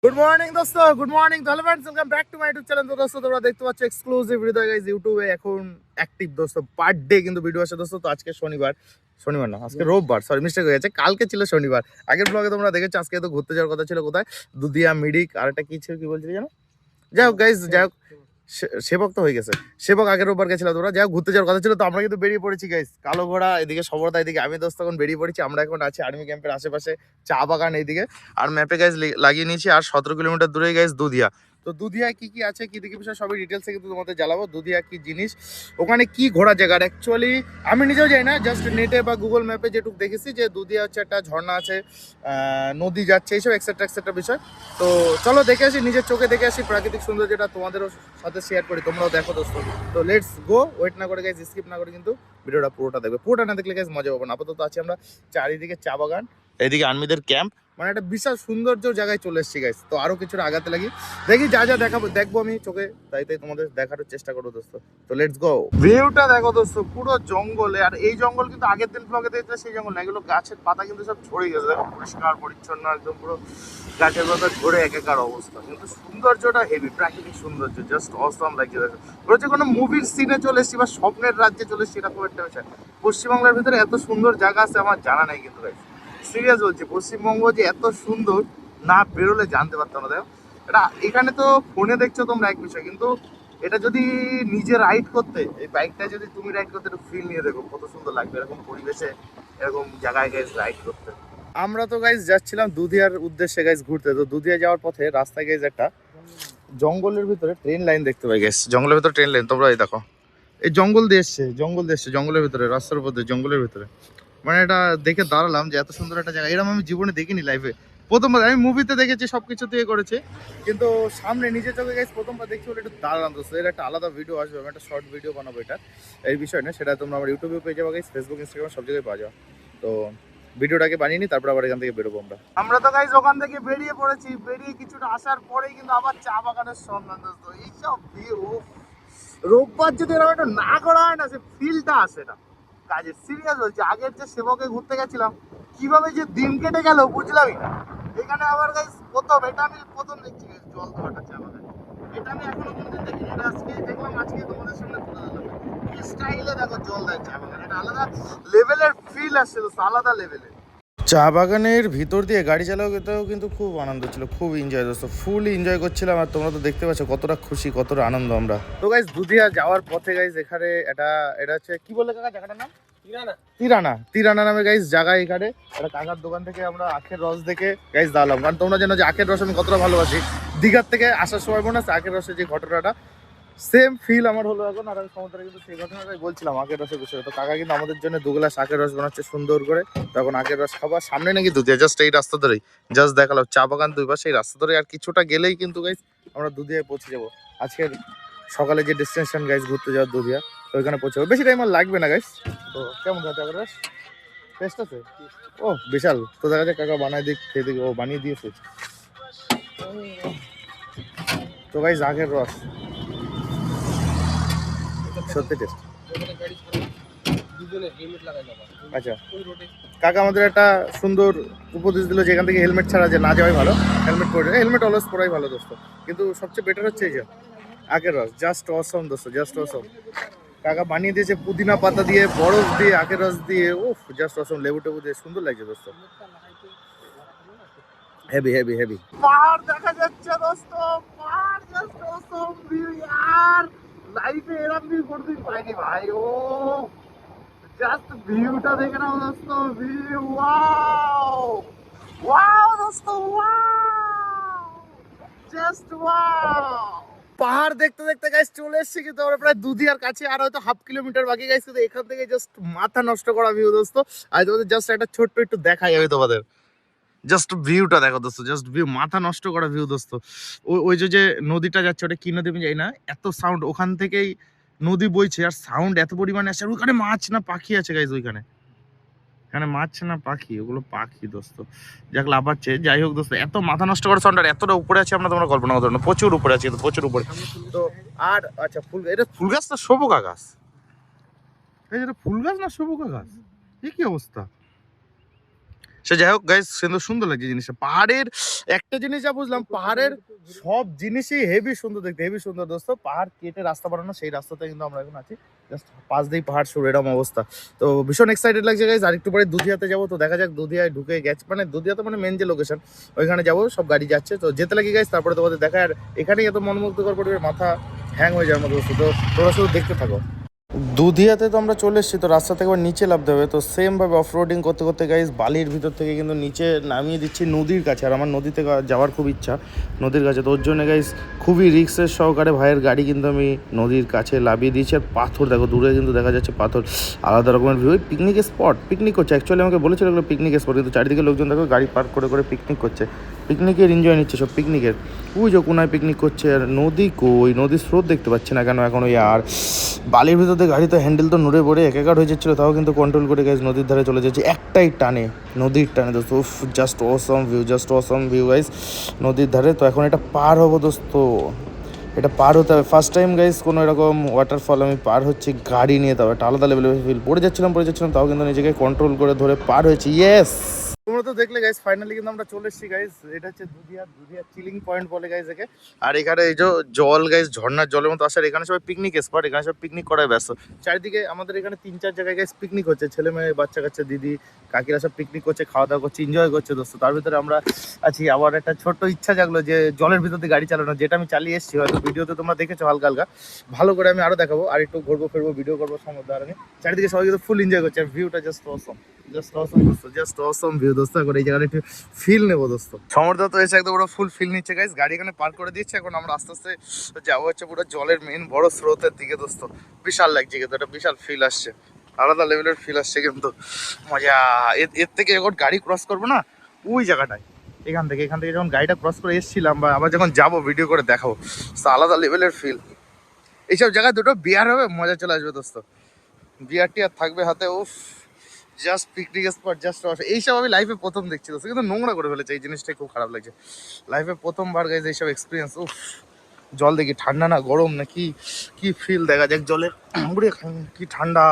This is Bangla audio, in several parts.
গুড মর্নিং দোস্ত, গুড মর্নিং। তাহলে friends welcome back to my YouTube channel. তো দোস্ত তোমরা দেখতে পাচ্ছ এক্সক্লুসিভ ভিডিও গাইস ইউটিউবে এখন অ্যাক্টিভ দোস্ত, পার ডে কিন্তু ভিডিও আসে দোস্ত। তো আজকে শনিবার, শনিবার না আজকে রোববার, সরি মিস্টেক হয়ে গেছে, কালকে ছিল শনিবার। আগের ব্লগে তোমরা দেখেছো। আজকে তো ঘুরতে যাওয়ার কথা ছিল, কোথায়? দুধিয়া, মিরিক, আর একটা কি ছিল, কি বলছিলি জানো? যাই হোক গাইস, যাই হোক, সেবক তো হয়ে গেছে। সেবক আগের রোববার গেছিলাম, তোমরা যাই হোক ঘুরতে যাওয়ার কথা ছিল। তো আমরা কিন্তু বেরিয়ে পড়েছি গাইস। কালো ঘোড়া এদিকে, সবরদা এদিকে, আমি দোস্ত এখন বেরিয়ে পড়েছি। আমরা এখন আছি আর্মি ক্যাম্পের আশেপাশে, চা বাগান এইদিকে। আর ম্যাপে গাইস লাগিয়ে নিয়েছি, আর 17 কিলোমিটার দূরে গাইস দুধিয়া। তো দুধিয়া কি কি আছে, কি দেখি বিষয় সবই ডিটেলসে কিন্তু তোমাদের জ্বালাবো। দুধিয়া কি জিনিস, ওখানে কি ঘোরা জায়গা, অ্যাকচুয়ালি আমি নিজেও যাই না, জাস্ট নেটে বা গুগল ম্যাপে যেটুকু দেখেছি যে দুধিয়া হচ্ছে একটা ঝর্ণা আছে, নদী যাচ্ছে, এইসব এক্সেট্রা এক্সেট্রা বিষয়। তো চলো দেখে আসি, নিজের চোখে দেখে আসি প্রাকৃতিক সৌন্দর্যটা, তোমাদেরও সাথে শেয়ার করি, তোমরাও দেখো দোস্ত। তো লেটস গো, ওয়েট না করে গাইজ, স্কিপ না করে কিন্তু ভিডিওটা পুরোটা দেখবে। পুরোটা না দেখলে গাইজ মজা পাবো না। আপাতত আছি আমরা চারিদিকে চা বাগান, এইদিকে আর্মিদের ক্যাম্প, মানে একটা বিশাল সৌন্দর্য জায়গায় চলে এসেছি গাইজ। তো আরো কিছুটা আগাতে লাগি, দেখি যা যা দেখবো আমি চোখে, তাই তাই তোমাদের দেখার চেষ্টা করবো দোস্ত। তো লেটস গো। ভিউটা দেখো দোস্ত, পুরো জঙ্গলে। আর এই জঙ্গল কিন্তু আগের দিন ব্লগে দেখতে সেই জঙ্গল না, এগুলো গাছের পাতা কিন্তু সব ঝরে গেছে, দেখো পরিষ্কার পরিচ্ছন্ন একদম, পুরো গাছের পাতা ঝরে একাকার অবস্থা। কিন্তু সৌন্দর্যটা হেভি, প্রাকৃতিক সৌন্দর্য, জাস্ট অসাম লাগছে। দেখো মনে হচ্ছে কোনো মুভির সিনে চলে এসেছি বা স্বপ্নের রাজ্যে চলে এসেছি, এরকম একটা বিষয়। পশ্চিমবাংলার ভিতরে এত সুন্দর জায়গা আছে আমার জানা নেই কিন্তু গাইস, সিরিয়াস বলছি। পশ্চিমবঙ্গ যে এত সুন্দর, না বেরোলে জানতে পারতাম না। দেখো এটা, এখানে তো ফোনে দেখছো তোমরা এক বিষয়, কিন্তু এটা যদি নিজে রাইড করতে, এই বাইকটা যদি তুমি রাইড করতে, একটু ফিল নিয়ে দেখো কত সুন্দর লাগবে এরকম পরিবেশে, এরকম জায়গায় গাইস রাইড করতে। আমরা তো গাইস যাচ্ছিলাম দুধিয়ার উদ্দেশ্যে গাইস ঘুরতে। তো দুধিয়া যাওয়ার পথে রাস্তায় গাইস একটা জঙ্গলের ভিতরে ট্রেন লাইন দেখতে পাই গাইস, জঙ্গলের ভিতরে ট্রেন লাইন। তোমরা এই দেখো, এই জঙ্গল দিয়ে এসছে, জঙ্গল দিয়ে এসছে, জঙ্গলের ভিতরে, রাস্তার উপর দিয়ে জঙ্গলের ভিতরে। মানে এটা দেখে দাঁড়ালাম যে এত সুন্দর একটা জায়গা, এরকম আমি জীবনে দেখিনি লাইফে। প্রথমবার, আমি মুভিতে দেখেছি, সবকিছু দিয়ে করেছে, কিন্তু সামনে নিজের চোখে গাইস প্রথমবার দেখছি বলে একটু দাঁড়ালাম দোস্ত। এর একটা আলাদা ভিডিও আসবে, আমি একটা শর্ট ভিডিও বানাবো এটা, এই বিষয় না, সেটা তোমরা আমার ইউটিউবে পেয়ে যাবো গাইস, ফেসবুক, ইনস্টাগ্রাম সব জায়গায় পাওয়া যাবে। তো ভিডিওটাকে বানিয়ে নিই, তারপর আবার এখান থেকে বেরোবো আমরা। আমরা তো গাইস ওখান থেকে বেরিয়ে পড়েছি, বেরিয়ে কিছুটা আসার পরেই কিন্তু আবার চা বাগানের সন্ধান দোস্ত। এইসব ভিউ, রোববার যদি এরকম একটা না করা হয় না, সে ফিলটা আসে না কাজে, সিরিয়াস বলছি। আগের যে সেবকে ঘুরতে গেছিলাম, কিভাবে যে দিন কেটে গেল বুঝলামই না। এখানে আবার গাইস প্রথম, এটা আমি প্রথম দেখছি গাইস, জল দেওয়াটা চা বাগান। এটা আমি এখনো কোনোদিন দেখিনি, এটা আজকে দেখলাম, আজকে তোমাদের সামনে তুলে ধরলাম। কি স্টাইলে দেখো জল দেয় চা বাগান, এটা আলাদা লেভেলের ফিল আসছে দোস্ত, আলাদা লেভেলের। চা বাগানের ভিতর দিয়ে গাড়ি চালাতেও কিন্তু খুব আনন্দ ছিল, খুব এনজয় দোস্ত, ফুল এনজয় করছিলাম। আর তোমরা তো দেখতে পাচ্ছ কতটা খুশি, কতটা আনন্দ আমরা। তো গাইস দুধিয়া যাওয়ার পথে গাইস এখানে এটা হচ্ছে কি বলে কাকা জায়গাটার নাম? তিরানা। তিরানা নামে গাইস জায়গা। এখানে একটা কাকার দোকান থেকে আমরা আখের রস দেখে গাইস দাঁড়ালাম, কারণ তোমরা জানো যে আখের রস আমি কতটা ভালোবাসি। দীঘার থেকে আসার সময় মনে আছে আখের রসের যে ঘটনাটা, সেম ফিল আমার হলো এখন। আর আমি সমুদ্রে কিন্তু সেই ঘটনাটাই বলছিলাম আখের রসের বিষয়ে। তো কাকা কিন্তু আমাদের জন্য 2 গ্লাস আখের রস বানাচ্ছে সুন্দর করে। তখন আখের রস খাবার সামনে নাকি দুধিয়া, জাস্ট এই রাস্তা ধরেই, জাস্ট দেখালাম চা বাগান দুই পাশে, এই রাস্তা ধরে আর কিছুটা গেলেই কিন্তু গাইস আমরা দুধিয়ায় পৌঁছে যাবো। আজকের সকালে যে ডেস্টিনেশন গাইস ঘুরতে যাওয়ার দুধিয়া, তো ওইখানে পৌঁছে যাবো। বেশি টাইম আর লাগবে না গাইস। তো কেমন আছে আখের রস? টেস্ট আছে? ও বিশাল। তো দেখা যাক কাকা বানায় দিক, খেয়ে দিক। ও বানিয়ে দিয়েছে। তো গাইস আখের রস সত্যি টেস্ট। আচ্ছা, কাকা আমাদের একটা সুন্দর উপদেশ দিল যে এখান থেকে হেলমেট ছাড়া যে না যাওয়াই ভালো, হেলমেট পরে, হেলমেট অলওয়েজ পরাই ভালো দোস্ত। কিন্তু সবচেয়ে বেটার হচ্ছে এই যে আখের রস, জাস্ট অসম দোস্ত, জাস্ট অসম। কাকা বানিয়ে দিয়েছে পুদিনা পাতা দিয়ে, বরফ দিয়ে, আখের রস দিয়ে, উফ জাস্ট অসম, লেবু টেবু দিয়ে, সুন্দর লাগছে দোস্ত। Heavy heavy heavy. পাহাড় দেখা যাচ্ছে দোস্ত, পাহাড়, জাস্ট অসম ভিউ यार। লাইফে এরকম ভিউ কোনদিন পাইনি ভাই। ও জাস্ট ভিউটা দেখে নাও দোস্ত, ভিউ ওয়াও, ওয়াও দোস্ত, ওয়াও, জাস্ট ওয়াও। পাহাড় দেখতে দেখতে গাইস চলে এসেছি কিন্তু আমরা প্রায় দুধিয়ার কাছে, আর হয়তো 1/2 কিলোমিটার বাকি গাইস। কিন্তু এখান থেকে জাস্ট মাথা নষ্ট করা ভিউ দোস্ত। আর তোমাদের জাস্ট একটা ছোট্ট একটু দেখাই আমি তোমাদের, জাস্ট ভিউটা দেখো দোস্ত, জাস্ট ভিউ, মাথা নষ্ট করা ভিউ দোস্ত। ওই যে নদীটা যাচ্ছে, ওটা কি নদী আমি জানি না, এত সাউন্ড ওখান থেকেই নদী বইছে, আর সাউন্ড এত পরিমাণে আসছে। আর ওইখানে মাছ না পাখি আছে গাইজ, ওইখানে, এখানে মাছ না পাখি, ওগুলো পাখি দোস্ত, যাক লাফাচ্ছে। যাই হোক দোস্ত, এত মাথা নষ্ট করা সাউন্ড, আর এতটা উপরে আছে আমরা তোমরা কল্পনা করতে পারো না, প্রচুর উপরে আছে, প্রচুর উপরে। তো আর আচ্ছা, এটা ফুল গাছ না সবুকা গাছ? এই যেটা ফুল গাছ না সবুকা গাছ, এ কি অবস্থা? সে যাই হোক গাইস, কিন্তু সুন্দর লাগছে জিনিসটা। পাহাড়ের একটা জিনিস যা বুঝলাম, পাহাড়ের সব জিনিসই হেভি সুন্দর দেখতে, হেভি সুন্দর দোস্ত। পাহাড় কেটে রাস্তা বানানো, সেই রাস্তাতে কিন্তু আমরা এখন আছি, জাস্ট পাশ দিয়ে পাহাড় শুরু, এরকম অবস্থা। তো ভীষণ এক্সাইটেড লাগছে গাইস। আর একটু পরে দুধিয়াতে যাবো, তো দেখা যাক দুধিয়ায় ঢুকে গেছে, মানে দুধিয়াতে মানে মেন যে লোকেশন ওইখানে যাবো, সব গাড়ি যাচ্ছে, তো যেতে লাগি গাইস। তারপরে তোমাদের দেখা, আর এখানেই এত মনোমুগ্ধকর পরিবেশ, মাথা হ্যাং হয়ে যায় আমার দোস্ত। তো তোমরা শুধু দেখতে থাকো। দুধিয়াতে তো আমরা চলে এসেছি, তো রাস্তা থেকে আবার নিচে নামতে হবে। তো সেম ভাবে অফ রোডিং করতে করতে গাইস বালির ভিতর থেকে কিন্তু নিচে নামিয়ে দিচ্ছি নদীর কাছে। আর আমার নদীতে যাওয়ার খুব ইচ্ছা, নদীর কাছে। তো ওর জন্য গাইস খুবই রিক্সের সহকারে ভাইয়ের গাড়ি কিন্তু আমি নদীর কাছে লাভিয়ে দিয়েছি। আর পাথর দেখো, দূরে কিন্তু দেখা যাচ্ছে পাথর, আলাদা রকমের ভিউ। পিকনিক স্পট, পিকনিক করছে অ্যাকচুয়ালি, আমাকে বলেছিল এগুলো পিকনিক স্পট, কিন্তু চারিদিকে লোকজন দেখো গাড়ি পার্ক করে করে পিকনিক করছে, পিকনিকের এনজয় নিচ্ছে সব পিকনিকের। ওই যে কোনায় পিকনিক করছে। আর নদী কই, নদীর স্রোত দেখতে পাচ্ছি না কেন এখন। ওই আর বালির ভিতর দিয়ে গাড়ি তো হ্যান্ডেল তো নড়ে পড়ে একাকার হয়ে যাচ্ছিলো, তাও কিন্তু কন্ট্রোল করে গাইজ নদীর ধারে চলে যাচ্ছে একটাই টানে, নদীর টানে দোস্ত। উফ, জাস্ট অসম ভিউ, জাস্ট অসম ভিউ গাইজ নদীর ধারে। তো এখন এটা পার হবো দোস্ত, এটা পার হতে হবে। ফার্স্ট টাইম গাইজ কোনো এরকম ওয়াটারফল আমি পার হচ্ছি গাড়ি নিয়ে, তাও একটা আলাদা লেভেলের ফিল। পড়ে যাচ্ছিলাম, তাও কিন্তু নিজেকে কন্ট্রোল করে ধরে পার হয়েছি। ইয়েস, তোমরা তো দেখলে গাইস, ফাইনালি কিন্তু আমরা চলে এসেছি গাইস। এটা হচ্ছে দুধিয়া চিলিং পয়েন্ট বলে গাইস একে। আর এখানে এই যে জল গাইস, ঝর্ণার জলের মতো আসার, এখানে সবাই পিকনিক স্পট, এখানে সব পিকনিক করায় ব্যস্ত। চারিদিকে আমাদের এখানে 3-4 জায়গায় গাইস পিকনিক হচ্ছে, ছেলে মেয়ে, বাচ্চা কাচ্চা, দিদি কাকিরা সব পিকনিক করছে, খাওয়া দাওয়া করছে, এনজয় করছে দোস্ত। তার ভিতরে আমরা আছি। আবার একটা ছোট্ট ইচ্ছা জাগলো যে জলের ভিতর দিয়ে গাড়ি চালানো, যেটা আমি চালিয়ে এসেছি, হয়তো ভিডিওতে তোমরা দেখেছো হালকা হালকা। ভালো করে আমি আরো দেখাবো, আর একটু ঘুরবো ফিরবো, ভিডিও করবো সমুদ্র। আর আমি চারিদিকে সবাই কিন্তু ফুল এনজয় করছে, আর ভিউটা জাস্ট অসম, জাস্ট অসম দোস্ত, জাস্ট অসম ভিউ দোস্ত। করে এই জায়গাটা একটু ফিল নেবো দোস্ত। সমর্থ তো এসে একদম পুরো ফুল ফিল নিচ্ছে গাইস, গাড়ি এখানে পার্ক করে দিচ্ছে। এখন আমরা আস্তে আস্তে যাবো হচ্ছে পুরো জলের মেন বড় স্রোতের দিকে দোস্ত। বিশাল লাগছে কিন্তু, একটা বিশাল ফিল আসছে, আলাদা লেভেলের ফিল আসছে কিন্তু, মজা। এর থেকে যখন গাড়ি ক্রস করবো না ওই জায়গাটায়, এখান থেকে যখন গাড়িটা ক্রস করে এসেছিলাম, বা আবার যখন যাবো ভিডিও করে দেখাবো, আলাদা লেভেলের ফিল। এইসব জায়গায় দুটো বিয়ার হবে, মজা চলে আসবে দোস্ত। বিয়ার টিয়ার থাকবে হাতে, উফ, জাস্ট পিকনিক স্পট, জাস্ট এইসব আমি লাইফে প্রথম দেখছি দোস্ত। কিন্তু নোংরা করে ফেলেছে, এই জিনিসটাই খুব খারাপ লাগছে। লাইফে প্রথমবার গাইজ এইসব এক্সপিরিয়েন্স। উফ, জল দেখি ঠান্ডা না গরম না কি, কি ফিল দেখা যাক জলের। বুড়ে কি ঠান্ডা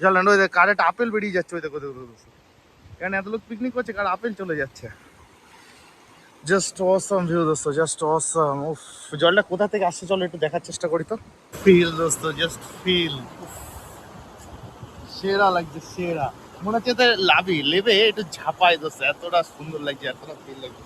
জল। ওই কার একটা আপেল বেরিয়ে যাচ্ছে, ওই দেখো দেখো দোস্ত, এখানে এত লোক পিকনিক করছে, কার আপেল চলে যাচ্ছে। জাস্ট অসম ভিউ দোস্ত, জাস্ট অসম। উফ, জলটা কোথা থেকে আসছে চলো একটু দেখার চেষ্টা করি। তো ফিল দোস্ত, জাস্ট ফিল, সেরা লাগছে, সেরা। মনে হচ্ছে লাভি লেবে একটু ঝাপাই দোস্ত, এতটা সুন্দর লাগছে, এতটা ফিল লাগছে।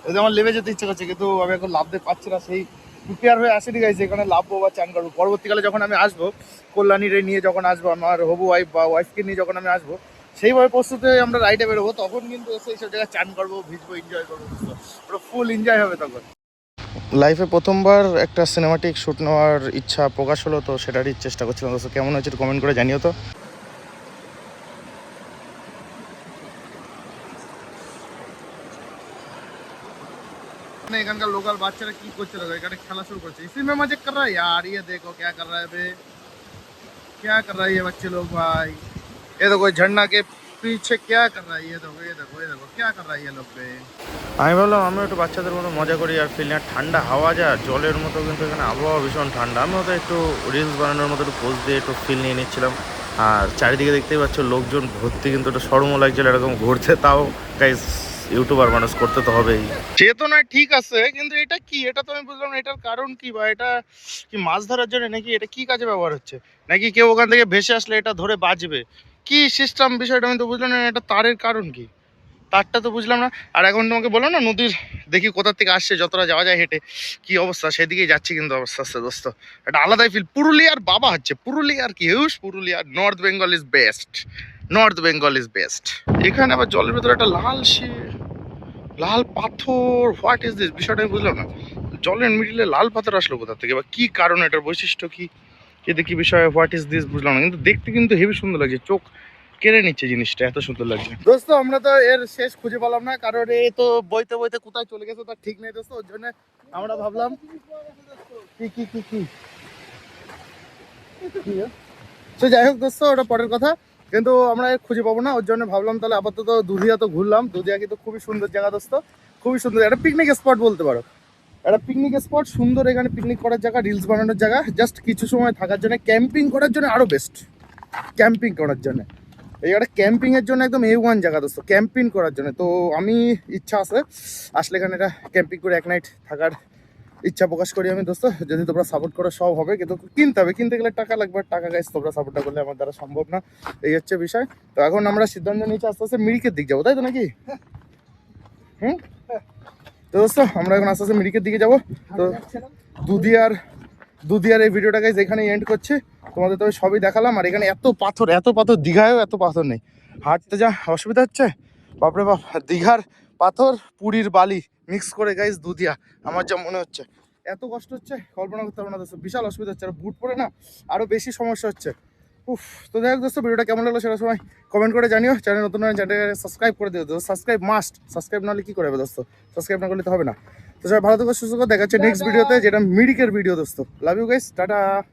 এই আমার লেবে যেতে ইচ্ছে করছে, কিন্তু আমি এখন লাভতে পারছি না, সেই প্রিপেয়ার হয়ে আসেনি গাইছে এখানে লাভবো বা চান করবো। পরবর্তীকালে যখন আমি আসবো, কল্যাণীরে নিয়ে যখন আসবো, আমার হবু ওয়াইফ বা ওয়াইফকে নিয়ে যখন আমি আসবো, সেইভাবে প্রস্তুত হয়ে আমরা রাইডে বেরোবো, তখন কিন্তু এসে এইসব জায়গায় চান করবো, ভিজবো, এনজয় করবো, পুরো ফুল এনজয় হবে তখন। লাইফে প্রথমবার একটা সিনেমাটিক শ্যুট নেওয়ার ইচ্ছা প্রকাশ হলো, তো সেটারই চেষ্টা করছিলাম দোস্ত। কেমন হয়েছে একটু কমেন্ট করে জানিও তো। এখানকার লোকাল বাচ্চারা কি করছে দেখো, এখানে খেলা শুরু করছে। इसी में मजे कर रहा है यार, ये देखो क्या कर रहा है बे, क्या कर रहा है ये बच्चे लोग भाई। ये देखो झरना के पीछे क्या कर रहा है, ये देखो ये देखो ये देखो क्या कर रहा है ये लोग बे। আমি ভাবলাম আমি একটু বাচ্চাদের মতো মজা করি আর ফিল না, ঠান্ডা হাওয়া যা জলের মতো, কিন্তু এখানে আবহাওয়া ভীষণ ঠান্ডা। আমিও তো একটু রিলস বানানোর মতো একটু পোজ দিয়ে একটু ফিল নিয়ে নিচ্ছিলাম। আর চারিদিকে দেখতেই পাচ্ছ লোকজন ভর্তি, কিন্তু একটু শরমও লাগছিল এরকম ঘুরতে। তাও গাইস ইউটিউবার মানুষ করতে তো হবেই। চেতনা ঠিক আছে, কিন্তু এটা কি, এটা তো আমি বুঝলাম না, এটার কারণ কি, বা এটা কি মাছ ধরার জন্য নাকি, এটা কি কাজে ব্যবহার হচ্ছে, নাকি কেউ ওখান থেকে ভেসে আসলে এটা ধরে বাঁচবে, কি সিস্টেম বিষয়টা আমি তো বুঝলাম না। এটা তারের কারণ কি, তারটা তো বুঝলাম না। আর এখন তোমাকে বললাম না নদীর দেখি কোথা থেকে আসছে, যতটা যাওয়া যায় হেঁটে, কি অবস্থা সেদিকেই যাচ্ছি কিন্তু অবস্থা আস্তে দোস্ত। এটা আলাদাই ফিল। পুরুলিয়ার বাবা হচ্ছে, পুরুলিয়ার কি হিউজ, পুরুলিয়ার north Bengal is best, north Bengal is best. এখানে আবার জলের ভিতরে একটা লাল পাথর, হোয়াট ইজ দিস, বিষয়টা আমি বুঝলাম না। জলের মিডিলে লাল পাথর আসলো কোথা থেকে, বা কি কারণ, এটার বৈশিষ্ট্য কি, এতে কি বিষয়, হোয়াট ইজ দিস বুঝলাম না। কিন্তু দেখতে কিন্তু হেবি সুন্দর লাগছে, চোখ কেড়ে নিচ্ছে জিনিসটা, এত সুন্দর লাগছে দোস্ত। আমরা তো এর শেষ খুঁজে পেলাম না, কারণ এ তো বইতে বইতে কোথায় চলে গেছে তার ঠিক নেই দোস্ত। ওর জন্য আমরা ভাবলাম কি কি কি কি তো যাই হোক দোস্ত, ওটা পরের কথা, কিন্তু আমরা খুঁজে পাবো না। ওর জন্য ভাবলাম তাহলে আপাতত দুধিয়া তো ঘুরলাম। দুধিয়া কিন্তু খুবই সুন্দর জায়গা দোস্ত, খুবই সুন্দর একটা পিকনিক স্পট বলতে পারো, একটা পিকনিক স্পট সুন্দর। এখানে পিকনিক করার জায়গা, রিলস বানানোর জায়গা, জাস্ট কিছু সময় থাকার জন্য, ক্যাম্পিং করার জন্য আরো বেস্ট, ক্যাম্পিং করার জন্য। এই জায়গাটা ক্যাম্পিং এর জন্য একদম A1 জায়গা দোস্ত, ক্যাম্পিং করার জন্য। তো আমি ইচ্ছা আছে আসলে এখানে এটা ক্যাম্পিং করে এক নাইট থাকার ইচ্ছা প্রকাশ করি আমি দোস্ত। যদি তোমরা সাপোর্ট করো সব হবে, কিন্তু কিনতে হবে, কিনতে গেলে টাকা লাগবে, টাকা গাইস তোমরা সাপোর্ট না করলে আমার দ্বারা সম্ভব না, এই হচ্ছে বিষয়। তো এখন আমরা সিদ্ধান্ত নিয়েছি আস্তে আস্তে মিরিকের দিক যাবো, তাই তো নাকি? হুম, তো দোস্ত আমরা এখন আস্তে আস্তে মিরিকের দিকে যাবো। তো দুধিয়ার এই ভিডিওটা গাইস এখানে এন্ড করছে। তোমাদের তো সবই দেখালাম, আর এখানে এত পাথর, দীঘায়ও এত পাথর নেই, হাঁটতে যা অসুবিধা হচ্ছে বাপরে বাপ। দীঘার পাথর পুরীর বালি মিক্স করে গাইস দুধিয়া, আমার যা মনে হচ্ছে এত কষ্ট হচ্ছে কল্পনা করতে পারবো না দোস্ত, বিশাল অসুবিধা হচ্ছে। আর বুট পরে না আরো বেশি সমস্যা হচ্ছে। উফ, তো যাই হোক দোস্ত, ভিডিওটা কেমন লাগলো সেটা সময় কমেন্ট করে জানিও। চ্যানেল নতুন চ্যানেল সাবস্ক্রাইব করে দিও দোস্ত, সাবস্ক্রাইব মাস্ট, সাবস্ক্রাইব না হলে কি করবে দোস্ত, সাবস্ক্রাইব না করলে তো হবে না। তো সবাই ভালো থেকো, সুস্থ থেকো, দেখা হচ্ছে নেক্সট ভিডিওতে, যেটা মিরিকের ভিডিও দোস্ত। Love you guys, tata.